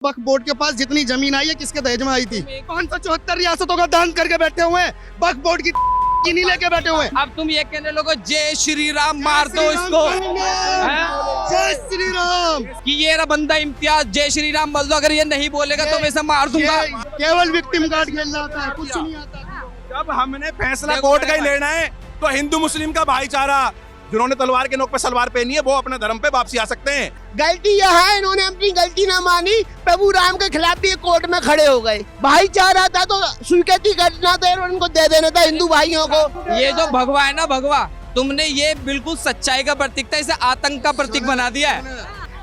वक्फ board के पास जितनी जमीन आई है किसके दहेज में आई थी? 574 रियासतों का दान करके बैठे हुए हैं, वक्फ बोर्ड की नहीं लेके बैठे हुए हैं। अब तुम ये कहने लोगो जय श्री राम मार दो इसको, जय श्री राम कि ये रहा बंदा इम्तियाज जय श्री राम बोल दो, अगर ये नहीं बोलेगा तो मैं इसे मार दूंगा। केवल विक्टिम कार्ड खेलना आता है, कुछ नहीं आता। जब हमने फैसला कोर्ट का ही लेना है तो हिंदू मुस्लिम का भाईचारा, जिन्होंने तलवार के नोक पे सलवार पहनी है वो अपने धर्म पे वापसी आ सकते हैं। गलती यह है इन्होंने अपनी गलती ना मानी, प्रभु राम के खिलाफ भी कोर्ट में खड़े हो गए। भाईचारा था तो स्वीकृति करना था और उनको दे देना था हिंदू भाइयों को। ये जो भगवा है ना भगवा, तुमने ये बिल्कुल सच्चाई का प्रतीक था, इसे आतंक का प्रतीक बना दिया है।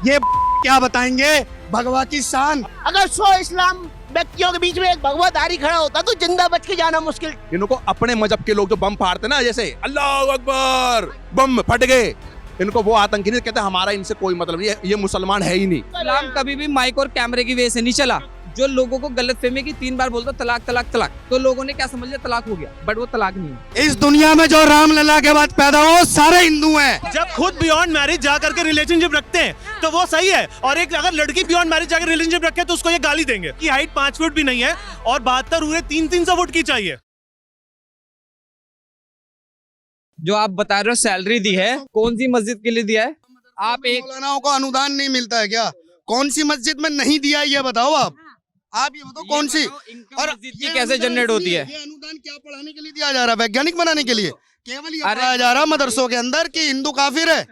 ये क्या बताएंगे भगवा की शान? अगर 100 इस्लाम व्यक्तियों के बीच में एक भगवाधारी खड़ा होता तो जिंदा बच के जाना मुश्किल। इनको अपने मजहब के लोग जो बम फाड़ते ना, जैसे अल्लाह अकबर बम फट गए, इनको वो आतंकी नहीं कहते। हमारा इनसे कोई मतलब नहीं, ये मुसलमान है ही नहीं। इस्लाम कभी भी माइक और कैमरे की वजह से नहीं चला। जो लोगों को गलत फहमी की 3 बार बोलता तलाक तलाक तलाक, तो लोगों ने क्या समझ लिया तलाक हो गया, बट वो तलाक नहीं है। इस दुनिया में जो रामलला के बाद पैदा हो सारे हिंदू हैं। जब खुद बियॉन्ड मैरिज जा करके रिलेशनशिप रखते हैं तो वो सही है, और एक अगर लड़की बियॉन्ड मैरिज जाकर रिलेशनशिप रखे तो उसको ये गाली देंगे कि हाइट 5 फुट भी नहीं है और 72 उरे 300 फुट की चाहिए। जो आप बता रहे हो सैलरी दी है, कौन सी मस्जिद के लिए दिया है? आप एक मौलानाओं को अनुदान नहीं मिलता है क्या? कौन सी मस्जिद में नहीं दिया है ये बताओ आप ये बताओ कौन सी? और मस्जिद की कैसे जनरेट होती है? ये अनुदान क्या पढ़ाने के लिए दिया जा रहा है? वैज्ञानिक बनाने के लिए? केवल ये पढ़ाया जा रहा है मदरसों के अंदर कि हिंदू काफिर है।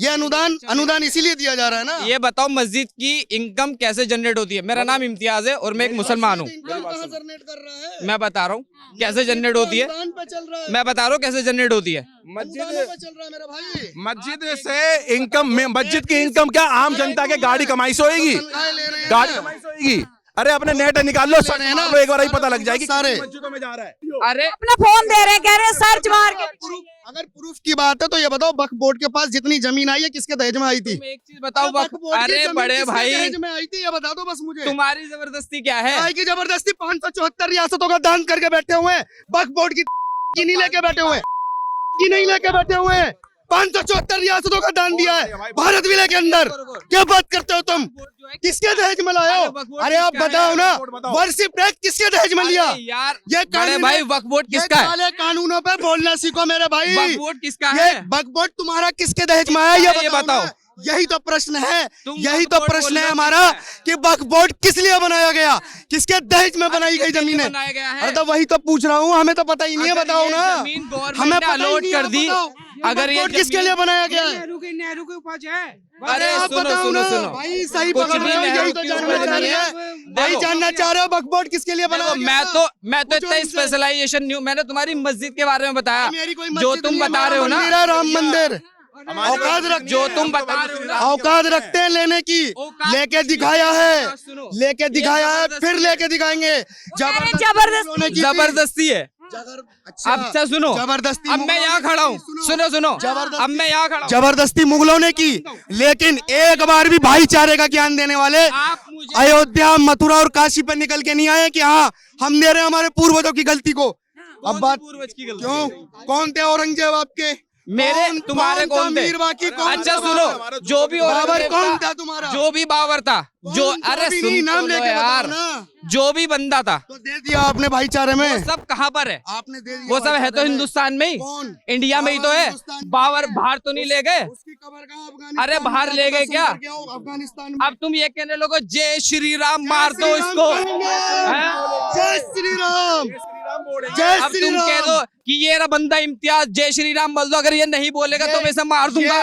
ये अनुदान इसीलिए दिया जा रहा है ना। ये बताओ मस्जिद की इनकम कैसे जनरेट होती है? मेरा नाम इम्तियाज है और मैं एक मुसलमान हूँ। मैं बता रहा हूँ कैसे जनरेट होती है। मैं बता रहा हूँ कैसे जनरेट होती है। मस्जिद से इनकम में, मस्जिद की इनकम क्या आम जनता के गाड़ी कमाई से होगी? गाड़ी कमाई से होगी? अरे अपने नेट निकाल लो, एक बार ही पता लग जाएगी सारे मस्जिदों में जा रहा है। अरे अपना फोन दे रहे हैं, कह रहे हैं सर्च मार के। अगर प्रूफ की बात है तो ये बताओ वक्फ बोर्ड के पास जितनी जमीन आई है किसके दहेज में आई थी? तुम एक चीज बताओ, अरे बड़े भाई दहेज में आई थी ये बता दो बस मुझे। तुम्हारी जबरदस्ती क्या है? आई की जबरदस्ती 574 रियासतों का दान करके बैठे हुए हैं, वक्फ बोर्ड की नहीं लेके बैठे हुए, की नहीं लेके बैठे हुए हैं। 574 रियासतों का दान दिया है भारत विलय के अंदर। क्या बात करते हो तुम? किसके दहेज में लाए हो? अरे आप बताओ ना, वर्शिप एक्ट किसके दहेज में लिया? यार ये बड़े भाई वक्फ बोर्ड किसका है? काले कानूनों पे बोलना सीखो मेरे भाई। वक्फ बोर्ड किसका ये है? वक्फ बोर्ड तुम्हारा किसके दहेज में आया ये बताओ। बताओ। यही तो प्रश्न है, तुम यही वक्फ तो बोर्ड प्रश्न बोलना है हमारा कि वक्फ बोर्ड किस लिए बनाया गया, किसके दहेज में बनाई गई जमीन है? बनाया गया है। अरे तो वही तो पूछ रहा हूँ, हमें तो पता ही नहीं है, अगर बताओ ये ना। जमीन गवर्नमेंट हमें ने पता ही अलॉट नहीं कर है, दी, बताओ। अगर ये वक्फ बोर्ड किसके लिए बनाया गया है? नेहरू की उपज है। अरे आप सुनो बताओ सुनो ना। सुनो भाई सही कुछ पकड़ भी रहे हो, नेहरू यही तो की जानना उपज चाह नहीं रहे है। हैं। भाई देखो, जानना चाह रहे हो वक्फ बोर्ड किसके लिए बनाया देखो, गया था? मैं तो इतना हमसे। स्पेशलाइजेशन नहीं हूँ। मैंने तुम्हारी मस्जिद के बारे में बताया, मेरी कोई जो मस्जिद तुम नहीं है, बता रहे हो ना, मंदिर है, राम मंदिर। औकात रख, जो तुम बता रहे हो ना, औकात रखते हैं लेने की, औकात लेके की दिखाया बात है, सुनो। लेके दिखाया है, जबरदस्ती फिर है। लेके दिखाएंगे। जबरदस्ती। जबरदस्ती है। अच्छा, अब से सुनो, जबरदस्ती अब मैं यहाँ खड़ा हूँ, सुनो सुनो, जबरदस्ती- अब मैं यहाँ खड़ा हूँ। जबरदस्ती मुगलों ने की, लेकिन एक बार भी भाईचारे का ज्ञान देने वाले आप मुझे अयोध्या, मथुरा और काशी पर निकल के नहीं आए कि हाँ हम दे रहे हैं हमारे पूर्वजों की गलती को। अब बात पूर्वज की गलती क्यों? कौन थे औरंगजेब आपके? मेरे तुम्हारे था कौन थे? मीर बाकी कौन अच्छा था? सुनो, जो भी बाबर औरंगजेब कौन था, था तुम्हारा? जो भी बाबर था, जो कौन? अरे भी सुन नहीं, नाम तो लो लेके बताओ यार, ना। जो भी बंदा था तो दे दिया आपने भाईचारे में। वो सब कहाँ पर है? आपने दे दिया वो सब है तो भाईचारे में। हिंदुस्तान में ही, कौन? इंडिया में ही तो है। हिंदुस्तान में बाबर है। बाहर तो नहीं ले गए? उसकी कब्र कहाँ? अफगानिस्तान अरे बाहर में ले गए क्या? दर्शन करके आओ, अफगानिस्तान में। अब तुम ये कहने लोगो जय श्री राम मार दो इसको, जय श्री राम, जय अब श्री तुम कह राम। दो कि ये रहा बंदा इम्तियाज जय श्री राम बोल दो, अगर ये नहीं बोलेगा तो मैं इसे मार दूंगा।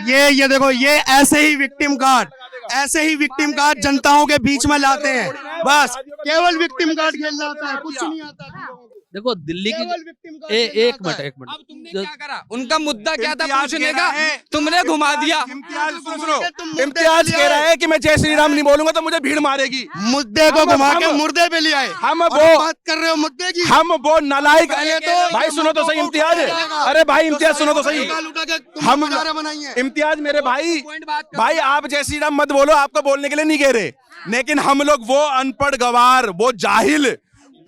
ये देखो, ये ऐसे ही विक्टिम कार्ड, ऐसे ही विक्टिम कार्ड जनताओं के बीच में लाते हैं। बस केवल विक्टिम कार्ड खेलना आता है, कुछ नहीं आता। देखो दिल्ली की केवल victim card खेलना एक आता है। मिनट अब तुमने क्या करा? उनका मुद्दा क्या था इम्तियाज पूछने कह का? रहा है, तुमने घुमा दिया। इम्तियाज तुम सुनो, मुद्दे इम्तियाज पे कह रहा है कि मैं जय श्री राम नहीं बोलूंगा तो मुझे भीड़ मारेगी। मुद्दे को हम- घुमा के हम- मुर्दे पे ले आए। हम और वो- बात कर रहे हो मुद्दे की। हम वो नालायक, पहले तो भाई सुनो तो सही इम्तियाज, उठाएगा। अरे भाई इम्तियाज सुनो तो सही। गाल उठा के तुम हम नजारे बनाइए। इम्तियाज मेरे भाई, पॉइंट बात करो। भाई आप जय श्री राम मत बोलो, आपको बोलने के लिए नहीं कह रहे, लेकिन हम लोग वो अनपढ़ गवार, वो जाहिल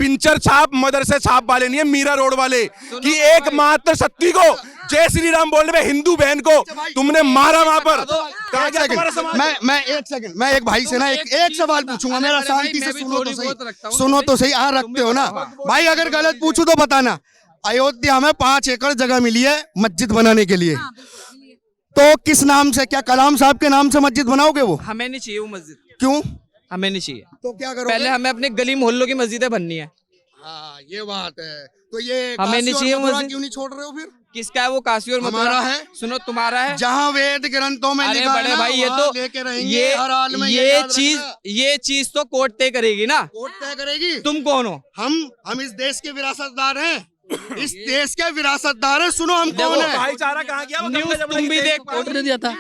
पिंचर छाप मदरसे छाप वाले नहीं है, मीरा रोड वाले, कि एकमात्र सत्ती को जय श्री राम बोलने में हिंदू बहन को तुमने मारा वहां पर। कहा एक गया तुम्हारा सेकंड, समाज? मैं एक भाई से ना एक सवाल पूछूंगा, मेरा शांति से सुनो तो सही, सुनो तो सही। हाँ रखते हो ना भाई, अगर गलत पूछूं तो बताना। अयोध्या में 5 एकड़ जगह मिली है मस्जिद बनाने के लिए, तो किस नाम से, क्या कलाम साहब के नाम से मस्जिद बनाओगे वो? हमें नहीं चाहिए वो मस्जिद, क्यों? हमें नहीं चाहिए। तो क्या करोगे? पहले हमें अपने गली मोहल्लों की मस्जिदें बननी है। हाँ ये बात है। तो ये हमें काशी नहीं और चाहिए मथुरा मस्जिद। क्यों नहीं छोड़ रहे हो फिर? किसका है वो काशी और मथुरा? हमारा है। सुनो तुम्हारा है। जहाँ वेद ग्रंथों में अरे लिखा है बड़े ना, भाई ये वहाँ तो लेके रहेंगे हर हाल में, ये याद चीज रखना। ये चीज तो कोर्ट तय करेगी ना। कोर्ट तय करेगी। तुम कौन हो? हम इस देश के विरासतदार हैं, इस देश के विरासतदार हैं। सुनो हम कौन है। भाईचारा कहाँ गया? वो न्यूज़ गंगा जमुना तुम की भी तेज देख, को कोर्ट ने दिया था,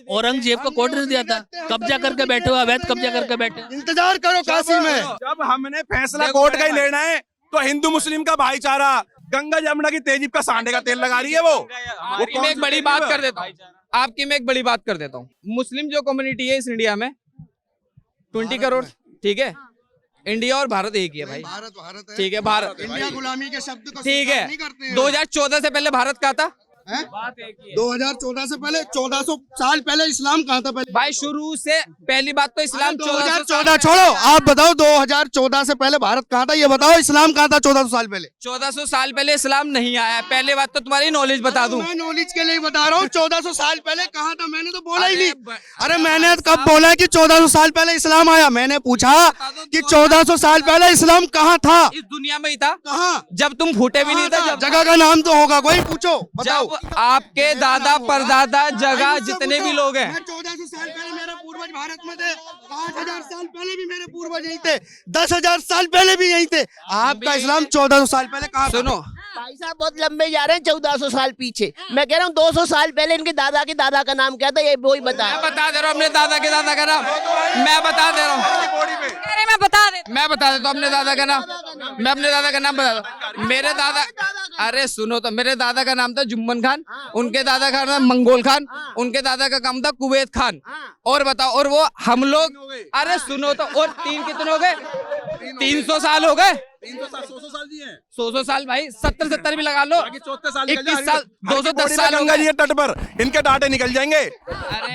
औरंगजेब को कोर्ट ने दिया था, कब्जा करके बैठे हो, अवैध कब्जा करके बैठे। इंतजार करो काशी में। जब हमने फैसला कोर्ट का ही लेना है तो हिंदू मुस्लिम का भाईचारा, गंगा जमुना की तेजीब का सांडे का तेल लगा रही है वो आपकी मैं एक बड़ी बात कर देता हूँ, आपकी मैं एक बड़ी बात कर देता हूँ। मुस्लिम जो कम्युनिटी है इस इंडिया में 20 करोड़, ठीक है। इंडिया और भारत एक ही है भाई, भारत है। ठीक है। भारत, इंडिया गुलामी के शब्द को ठीक स्वीकार है। नहीं करते हैं। 2014 से पहले भारत कहाँ था? 2014 से पहले 1400 साल पहले इस्लाम कहाँ था? पहले भाई शुरू से पहली बात तो इस्लाम 2014 छोड़ो, आप बताओ 2014 से पहले भारत कहाँ था? ये बताओ इस्लाम कहाँ था 1400 साल पहले? 1400 साल पहले इस्लाम नहीं आया है। पहली बात तो तुम्हारी नॉलेज बता दूं। मैं नॉलेज के लिए बता रहा हूँ 1400 साल पहले कहाँ था, मैंने तो बोला ही नहीं। अरे मैंने कब बोला कि 1400 साल पहले इस्लाम आया? मैंने पूछा कि 1400 साल पहले इस्लाम कहाँ था? इस दुनिया में ही था कहाँ? जब तुम फूटे भी नहीं थे। जब जगह का नाम तो होगा कोई, पूछो बताओ। जब आपके दादा परदादा जगह जितने भी लोग हैं, 1400 साल पहले मेरे पूर्वज भारत में थे, 5000 साल पहले भी मेरे पूर्वज यहीं थे, 10,000 साल पहले भी यहीं थे। आपका इस्लाम 1400 साल पहले कहाँ था? सुनो भाई साहब बहुत लंबे जा रहे हैं, 1400 साल पीछे। मैं कह रहा हूँ 200 साल पहले इनके दादा के दादा का नाम क्या था, ये वो ही बता। मैं बता दे रहा हूँ अपने दादा के दादा का नाम, मैं बता दे रहा हूँ, अरे मैं बता दे। मैं बता देता हूँ अपने दादा का नाम। मैं अपने दादा का नाम बता दूं। मेरे दादा, अरे सुनो तो, मेरे दादा का नाम था जुम्मन खान, उनके दादा का नाम मंगोल खान, उनके दादा का नाम था कुवैत खान। और बताओ, और वो हम लोग, अरे सुनो तो, और 3 कितने हो गए? 300 साल हो गए। 100 साल भाई, 70 भी लगा लो, 21 साल, 210 साल हो गंगा जी गए। के तट पर इनके डाटे निकल जाएंगे।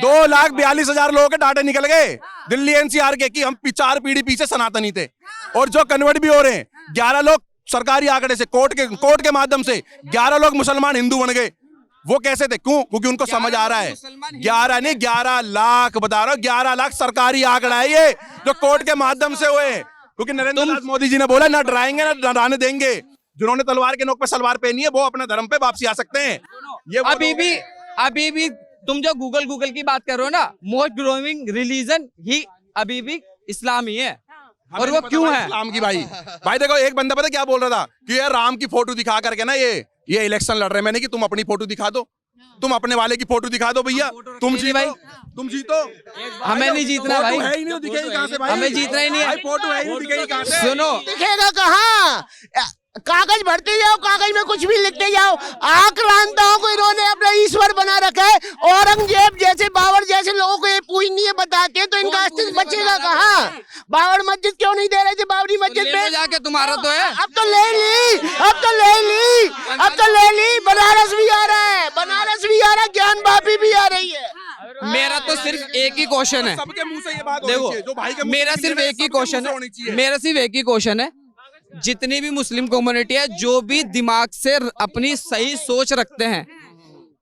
2,42,000 लोगों के डाटे निकल गए दिल्ली एनसीआर के, कि हम 4 पीढ़ी पीछे सनातनी थे। और जो कन्वर्ट भी हो रहे हैं, 11 लोग सरकारी आंकड़े से, कोर्ट के माध्यम से 11 लोग मुसलमान हिंदू बन गए। वो कैसे थे? क्यों? क्योंकि उनको समझ आ रहा है। 11 नहीं, 11 लाख बता रहा हूँ, 11 लाख सरकारी आंकड़ा है ये, जो कोर्ट के माध्यम से हुए। क्योंकि नरेंद्र मोदी जी ने बोला ना डराएंगे ना डराने देंगे। जिन्होंने तलवार के नोक पे सलवार पहनी है वो अपने धर्म पे वापसी आ सकते हैं। ये अभी भी तुम जो गूगल की बात कर रहे हो ना, मोस्ट ग्रोइंग रिलीजन ही अभी भी इस्लाम ही है। और वो क्यों है? इस्लाम की भाई देखो, एक बंदा पता क्या बोल रहा था कि यार राम की फोटो दिखा करके ना ये इलेक्शन लड़ रहे हैं। मैंने कि तुम अपनी फोटो दिखा दो, तुम अपने वाले की फोटो दिखा दो भैया, तुम जीतो भाई, तुम जीतो। हमें नहीं जीतना भाई, है ही नहीं, दिखेगी कहां से भाई? हमें जीतना ही नहीं है। फोटो है ही नहीं, दिखेगी कहां से? सुनो, दिखेगा कहाँ? कागज भरते जाओ, कागज में कुछ भी लिखते जाओ। आक्रांताओं को इन्होंने अपना ईश्वर बना रखा है। औरंगजेब जैसे, बाबर जैसे लोगों को ये पूजनीय बताते हैं, तो इनका अस्तित्व बचेगा कहाँ? बाबर मस्जिद क्यों नहीं दे रहे थे? बाबरी मस्जिद पे जाके तुम्हारा तो है। अब तो ले ली, अब तो ले ली, अब तो ले ली। बनारस भी आ रहा है, बनारस भी आ रहा है, ज्ञान वापी भी आ रही है। मेरा तो सिर्फ एक ही क्वेश्चन है, सबके मुंह से ये बात होनी चाहिए, जो भाई के देखो मुंह से मेरा निकले सिर्फ ना, एक ही सबके मुंह क्वेश्चन से होनी है, चाहिए। मेरा सिर्फ एक ही क्वेश्चन है। जितनी भी मुस्लिम कम्युनिटी है, जो भी दिमाग से अपनी सही सोच रखते हैं,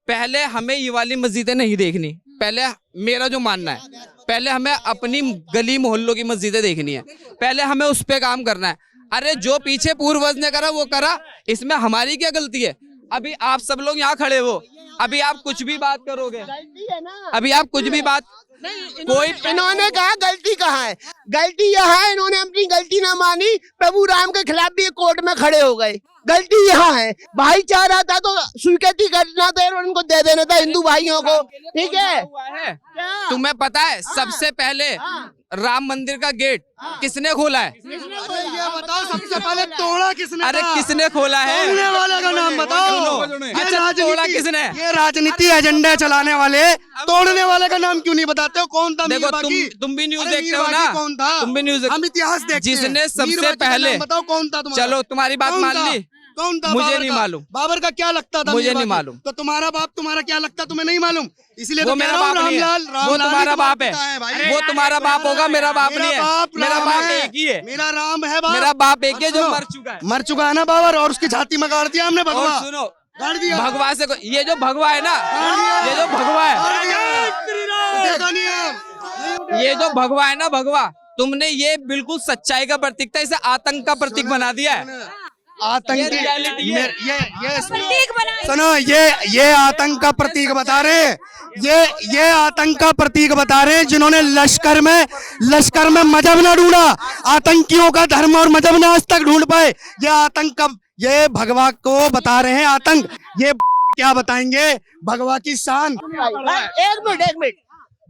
पहले हमें ये वाली मस्जिदें नहीं देखनी। पहले मेरा जो मानना है, पहले हमें अपनी गली मोहल्लों की मस्जिदें देखनी है, पहले हमें उस पे काम करना है। अरे जो पीछे पूर्वज ने करा वो करा, इसमें हमारी क्या गलती है? अभी आप सब लोग यहाँ खड़े हो, अभी आप कुछ भी बात करोगे, अभी आप कुछ भी बात, कोई इन्होंने कहा गलती कहाँ है? गलती यहाँ है, इन्होंने अपनी गलती ना मानी, प्रभु राम के खिलाफ भी कोर्ट में खड़े हो गए। गलती यहाँ है। भाईचारा था तो स्वीकृति करना था और उनको दे देना था हिंदू भाइयों को, ठीक है? तुम्हें पता है सबसे पहले राम मंदिर का गेट किसने खोला है? ये बताओ सबसे पहले तोड़ा किसने? अरे किसने खोला है? तोड़ने वाले का नाम बताओ। सुनो, ये अच्छा तोड़ा राजनीति, किसने? ये राजनीति एजेंडा चलाने वाले, तोड़ने वाले का नाम क्यों नहीं बताते हो? कौन था? देखो तुम भी न्यूज देखते हो ना, कौन था? तुम भी न्यूज, हम इतिहास देखते हैं। जिसने सबसे मीर बाकी का पहले, नाम बताओ कौन था तुम्हारा? चलो तुम्हारी बात कौन मान था? ली, कौन था मुझे बाबर नहीं का? मालूम। बाबर का क्या लगता था? मुझे मीर नहीं बाकी? मालूम। तो तुम्हारा बाप तुम्हारा क्या लगता तुम्हें नहीं मालूम? इसलिए वो तो कह मेरा रहा हूँ बाप नहीं है, रामलाल वो तुम्हारा बाप है, भाई। वो तुम्हारा बाप होगा, मेरा बाप नहीं है। मेरा राम बाप है। एक ही है, मेरा राम है बाप। मेरा बाप एक ही है जो सुनो, मर चुका है। मर चुका है ना बाबर, और उसकी छाती में गाड़ दिया हमने और भगवा। सुनो, गाड़ दिया। भगवा से ये जो भगवा है ना, दिया। ये जो भगवा है, गाड़ दिया। देखा नहीं आप? ये जो भगवा है ना, भगवा, तुमने ये बिल्कुल सच्चाई का प्रतीक था, इसे आतंक का प्रतीक बना दिया है। आतंक ये reality है। ये प्रतीक बनाया। सुनो, ये आतंक का प्रतीक बता रहे हैं। ये आतंक का प्रतीक बता रहे हैं जिन्होंने लश्कर में मजहब न ढूंढा। आतंकियों का धर्म और मजहब न आज तक ढूंढ पाए। ये आतंक का, ये भगवा को बता रहे हैं आतंक। ये क्या बताएंगे भगवा की शान? एक मिनट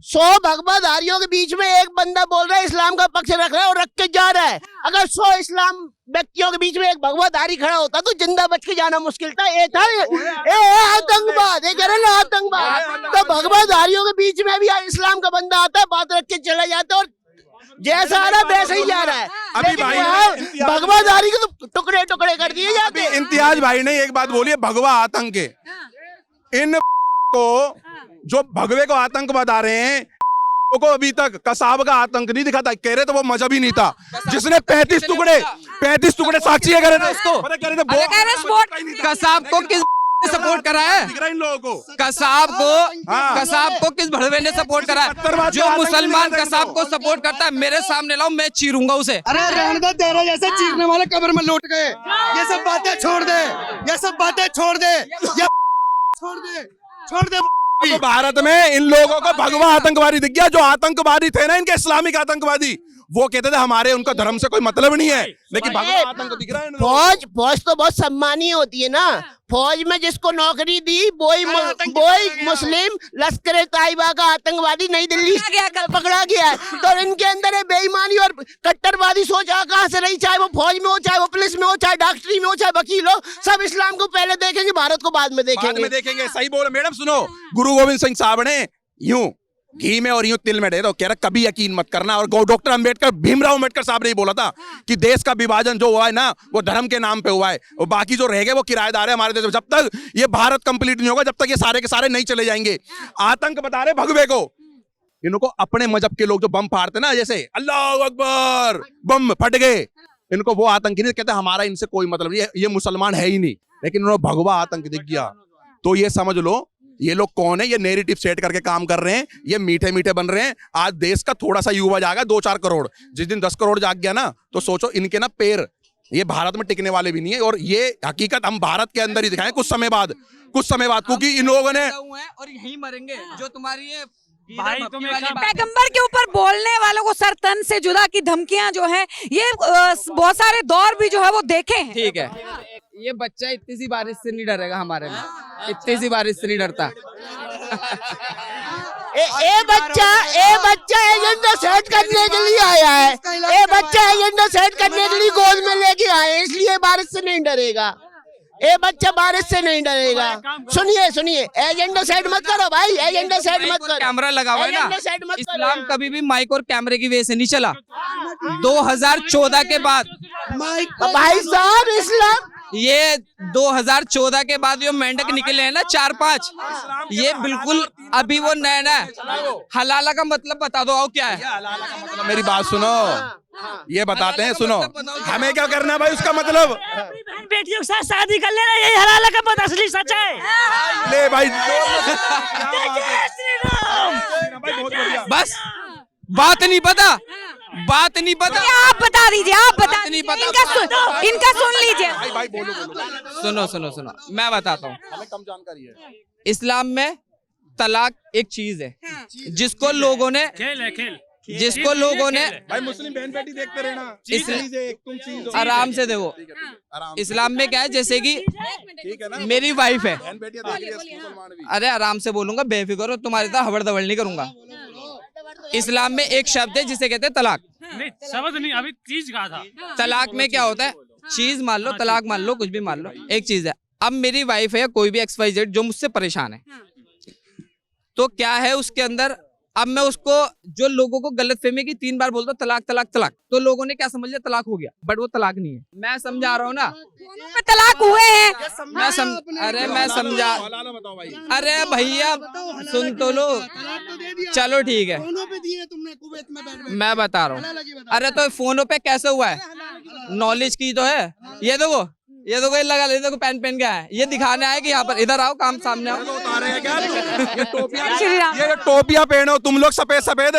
100 भगवाधारियों के बीच में एक बंदा बोल रहा है इस्लाम का पक्ष रख रहा है और रख के जा रहा है। अगर 100 इस्लाम व्यक्तियों के बीच में एक भगवाधारी खड़ा होता तो जिंदा बच के जाना मुश्किल था। ये था आतंकवाद, ये कह रहे ना आतंकवाद। तो भगवाधारियों के बीच में भी इस्लाम का बंदा आता है, बात रख के चला जाता है और जैसा आ रहा है वैसे ही जा रहा है। अभी लेकिन भाई वहाँ इम्तियाज- भगवाधारी के तो टुकड़े टुकड़े कर दिए जाते हैं। इम्तियाज भाई ने एक बात बोली है, भगवा आतंक है। इन को जो भगवे को आतंक बता रहे हैं को अभी तक कसाब का आतंक नहीं दिखा था। कह रहे तो वो मजहब ही नहीं था जिसने 35 टुकड़े साक्षी है, कह रहे थे उसको, पता कह रहे थे अरे कह रहे स्पोर्ट कसाब को किस सपोर्ट करा है? दिख रहा है इन लोगों को। कसाब को किस भड़वे ने सपोर्ट करा है? जो मुसलमान कसाब को सपोर्ट करता है, मेरे सामने लाओ, मैं चीरूंगा उसे। अरे रहने दे, तेरा जैसे चीरने वाले कब्र में लौट गए। ये सब बातें छोड़ दे, ये सब बातें छोड़ दे, ये छोड़ दे। तो भारत में इन लोगों को भगवा आतंकवादी दिख गया। जो आतंकवादी थे ना इनके इस्लामिक आतंकवादी, वो कहते थे हमारे उनका धर्म से कोई मतलब नहीं है, लेकिन भगवा आतंक दिख रहा है इन लोगों को। फौज तो बहुत सम्मानीय होती है ना। फौज में जिसको नौकरी दी वही मुस्लिम लश्कर ताइबा का आतंकवादी नई दिल्ली पकड़ा गया है। तो इनके अंदर है बेईमानी और कट्टरवादी सोच कहाँ से रही, चाहे वो फौज में हो, चाहे वो पुलिस में हो, चाहे डॉक्टरी में हो, चाहे वकील हो। सब इस्लाम को पहले देखेंगे, भारत को बाद में देखेंगे। सही बोल मैडम। सुनो, गुरु गोविंद सिंह साहब ने यूं घी में और यूं तिल में तो कह रहा कभी यकीन मत करना। और डॉक्टर अंबेडकर, भीमराव अंबेडकर साहब ने बोला था कि देश का विभाजन जो हुआ है ना, वो धर्म के नाम पे हुआ है, और बाकी जो रह गए वो किराएदार है हमारे देश में। जब तक ये भारत कंप्लीट नहीं होगा, जब तक ये सारे के सारे नहीं चले जाएंगे। आतंक बता रहे भगवे को। इनको अपने मजहब के लोग जो बम फाड़ते ना, जैसे अल्लाह अकबर, बम फट गए, इनको वो आतंकी नहीं कहते। हमारा इनसे कोई मतलब नहीं, ये मुसलमान है ही नहीं, लेकिन उन्होंने भगवा आतंक दिख गया। तो ये समझ लो ये लोग कौन है। ये नैरेटिव सेट करके काम कर रहे हैं, ये मीठे मीठे बन रहे हैं। आज देश का थोड़ा सा युवा जाएगा 2-4 करोड़, जिस दिन 10 करोड़ जाग गया ना, तो सोचो इनके ना पैर ये भारत में टिकने वाले भी नहीं है। और ये हकीकत हम भारत के अंदर ही दिखाएं कुछ समय बाद, क्योंकि इन लोगों ने और यहीं मरेंगे। जो तुम्हारी ये भाई तुम्हें पैगंबर के ऊपर बोलने वालों को सर तन से जुदा की धमकियां जो है, ये बहुत सारे दौर भी जो है वो देखे हैं। ठीक है, ये बच्चा इतनी सी बारिश से नहीं डरेगा हमारे में, इतनी सी बारिश से नहीं डरता। ए बच्चा एजेंडा सेट करने के लिए आया है। ए बच्चा एजेंडा सेट करने के लिए गोद में लेके आए, इसलिए बारिश से नहीं डरेगा। ए बच्चा बारिश से नहीं डरेगा। सुनिए, एजेंडा सेट मत करो भाई, एजेंडा सेट मत करो। कैमरा लगा हुआ है एजेंडा ना, सेट मत करो। इस्लाम कभी भी माइक और कैमरे की वजह से नहीं चला। 2014 के बाद भाई साहब इस्लाम ये 2014 के बाद जो मेंढक निकले हैं ना 4-5, ये बिल्कुल अभी वो नया है। हलाला का मतलब बता दो आओ क्या है? मतलब मेरी बात सुनो, ये बताते हैं। सुनो, हमें क्या करना है भाई उसका मतलब? बहन बेटियों के साथ शादी कर लेना, यही हलाला का बात असली सच है। ले भाई, बहुत बढ़िया। बस बात नहीं पता, बात नहीं पता। आप बता दीजिए, आप बता नहीं दीजिए, पता। इनका सुन लीजिए। भाई बोलो। सुनो, मैं बताता हूँ। हमें कम जानकारी है। इस्लाम में तलाक एक चीज है जिसको लोगों ने भाई मुस्लिम बहन बेटी देखते रहना। तुम चीज आराम से देखो। इस्लाम में क्या है, जैसे कि ठीक है ना, मेरी वाइफ है, बहन बेटियां देख रही है, मुसलमान भी। अरे आराम से बोलूंगा, बेफिक्र हो, तुम्हारी तरह हबड़ दबड़ नहीं करूंगा। इस्लाम में एक शब्द है जिसे कहते हैं तलाक। नहीं समझ नहीं, अभी चीज कहा था। तलाक में क्या होता है, चीज मान लो, तलाक मान लो, कुछ भी मान लो, एक चीज है। अब मेरी वाइफ है, कोई भी XYZ जो मुझसे परेशान है, तो क्या है उसके अंदर अब मैं उसको, जो लोगों को गलत फहमी की 3 बार बोलता हूँ तलाक तलाक तलाक, तो लोगों ने क्या समझ लिया तलाक हो गया, बट वो तलाक नहीं है। मैं समझा रहा हूँ ना, दोनों पे तलाक हुए हैं। अरे मैं समझा, अरे भैया सुन तो लो, चलो ठीक है, दोनों पे दिए तुमने कुवैत में बैठ बैठ। मैं बता रहा हूँ। अरे तो फोनों पे कैसे हुआ है, नॉलेज की तो है। ये देखो ये लगा ले, देखो पेन पेन क्या है, ये दिखाने आए कि यहाँ पर इधर आओ, काम सामने आओ। ये टोपियां, श्री राम। ये टोपियां पहनो तुम लोग सफेद सफेद,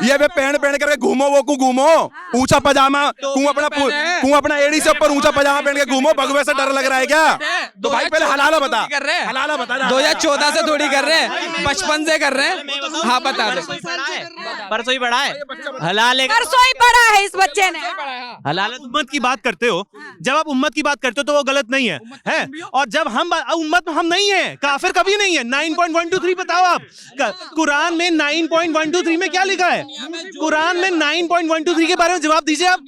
ये वे पहन पहन करके घूमो, वो को घूमो ऊंचा पजामा, तू अपना एड़ी से ऊपर ऊंचा पजामा पहन के घूमो, भगवे से डर लग रहा है क्या? तो भाई पहले हलाला बता, कर रहे हैं, हलाला बता। 2014 से थोड़ी कर रहे हैं, बचपन से कर रहे हैं। हाँ बता दो, परसों ही पढ़ा है हलाल, परसों ही पढ़ा है इस बच्चे ने। हलाल। उम्मत की बात करते हो, जब आप उम्मत की बात करते हो तो वो गलत नहीं है, हैं? और जब हम उम्मत हम नहीं है, काफिर कभी नहीं है। 9.123 बताओ आप, कुरान में 9.123 में क्या लिखा है? कुरान में 9.123 के बारे में जवाब दीजिए आप।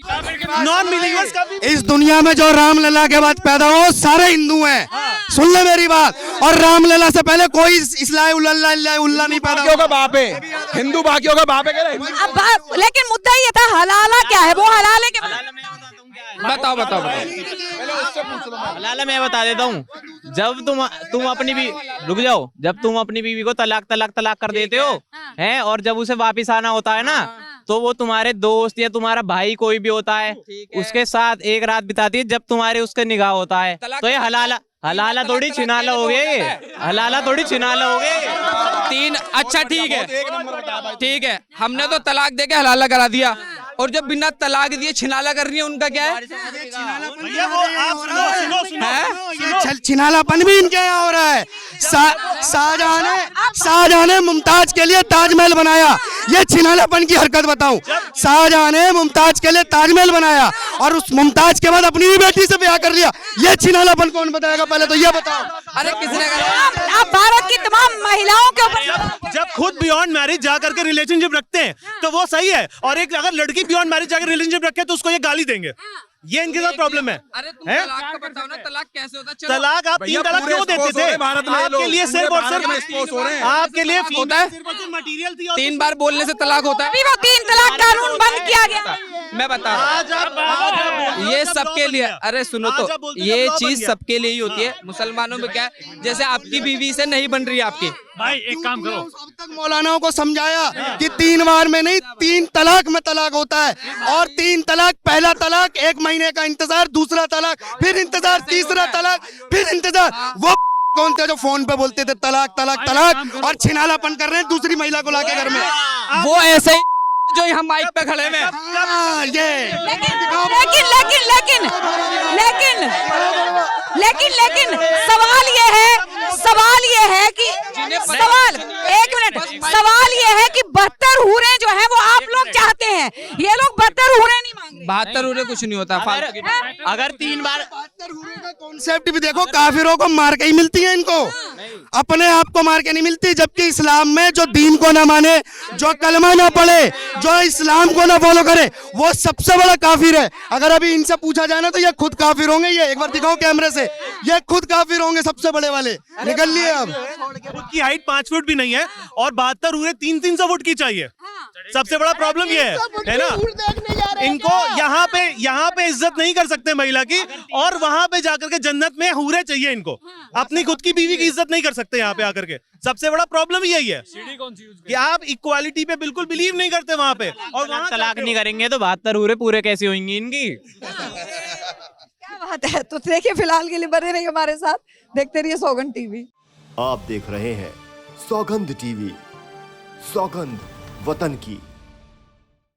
नॉन बिलीवर्स का भी इस दुनिया में जो रामलला के बाद पैदा हो सारे हिंदू हैं, सुन ले मेरी बात। और रामलला से पहले कोई उल्ला नहीं पैदा बाकियों का बाप है, हिंदू बाकियों का बाप है क्या? अब लेकिन मुद्दा ये था हलाला क्या है, वो हलाल है क्या? बताओ बताओ बताओ। हलाल मैं बता देता हूँ। जब तुम अपनी भी रुक जाओ, जब तुम अपनी बीवी को तलाक तलाक तलाक कर देते हो, हैं, और जब उसे वापिस आना होता है ना, तो वो तुम्हारे दोस्त या तुम्हारा भाई कोई भी होता है, उसके साथ एक रात बिताती है, जब तुम्हारे उसके निगाह होता है, तो ये हलाला थोड़ी छिनाला हो गए, हलाला थोड़ी छिनाला हो गए। 3 अच्छा ठीक है, हमने तो तलाक दे के हलाला करा दिया, और जो बिना तलाक दिए छिनाला कर रही है उनका क्या है? भैया वो आप सुनो, छिनालापन भी इनके यहाँ हो रहा है। शाहजहां ने मुमताज के लिए ताजमहल बनाया, ये छिनालापन की हरकत बताऊं। शाहजहां ने मुमताज के लिए ताजमहल बनाया और उस मुमताज के बाद अपनी भी बेटी से ब्याह कर लिया, ये छिनालापन कौन बताएगा? पहले तो ये बताओ। अरे किसने कहा? आप भारत की तमाम महिलाओं के ऊपर जब खुद बियॉन्ड मैरिज जाकर के रिलेशनशिप रखते हैं तो वो सही है, और एक अगर लड़की बियॉन्ड मैरिज जाकर रिलेशनशिप रखे तो उसको ये गाली देंगे। ये इनके साथ प्रॉब्लम है। अरे तुम हैं? तलाक का बताओ ना, तलाक कैसे होता है? चलो। तलाक आप 3 तलाक क्यों देते थे? भारत में आपके लिए सिर्फ और सिर्फ आपके लिए होता है? मटीरियल थी। 3 बार बोलने से तलाक होता अभी है? वो 3 तलाक कानून बंद किया गया। मैं बता रहा हूँ, ये सबके लिए। अरे सुनो तो, ये चीज सबके लिए ही होती है। मुसलमानों में क्या है, जैसे आपकी बीवी से नहीं बन रही है आपकी, भाई एक काम करो, अब तक मौलानाओं को समझाया कि 3 बार में नहीं, 3 तलाक में तलाक होता है। और 3 तलाक, पहला तलाक 1 महीने का इंतजार, दूसरा तलाक फिर इंतजार, तीसरा तलाक फिर इंतजार। वो कौन थे जो फोन पे बोलते थे तलाक तलाक तलाक, और छिनालापन कर रहे हैं दूसरी महिला को लाके घर में? वो ऐसे ही जो यहाँ माइक पे खड़े में। लेकिन सवाल ये है कि एक मिनट, सवाल ये है कि 72 हूरें जो है वो आप लोग चाहते हैं, ये लोग 72 हूरें नहीं मांग रहे। 72 हूरें कुछ नहीं होता, फालतू की बात। अगर 3 बार कॉन्सेप्ट भी देखो, काफिरों को मार के ही मिलती है, इनको अपने आप को मार के नहीं मिलती। जबकि इस्लाम में जो दीन को ना माने, जो कलमा ना पढ़े, जो इस्लाम को ना फॉलो करे, वो सबसे बड़ा काफिर है। अगर अभी इनसे पूछा जाए ना तो ये खुद काफिर होंगे। ये एक बार दिखाओ कैमरे से, ये खुद काफिर होंगे सबसे बड़े वाले। निकल लिए अब। खुद की हाइट 5 फुट भी नहीं है और 72 हूरें 300-300 फुट की चाहिए। सबसे बड़ा प्रॉब्लम ये है ना, इनको यहाँ पे इज्जत नहीं कर सकते महिला की, और वहां पे जाकर के जन्नत में हूरें चाहिए इनको। अपनी खुद की बीवी की इज्जत नहीं कर सकते यहाँ पे आकर के। सबसे बड़ा प्रॉब्लम यही है कि आप इक्वालिटी पे बिल्कुल बिलीव नहीं करते वहां पे, और वहां तलाक नहीं करेंगे तो 72 हूरें पूरे कैसे होंगी इनकी? क्या बात है। तो देखिए, फिलहाल के लिए बने रहिए हमारे साथ, देखते रहिए सौगंध टीवी। आप देख रहे हैं सौगंध टीवी, सौगंध वतन की।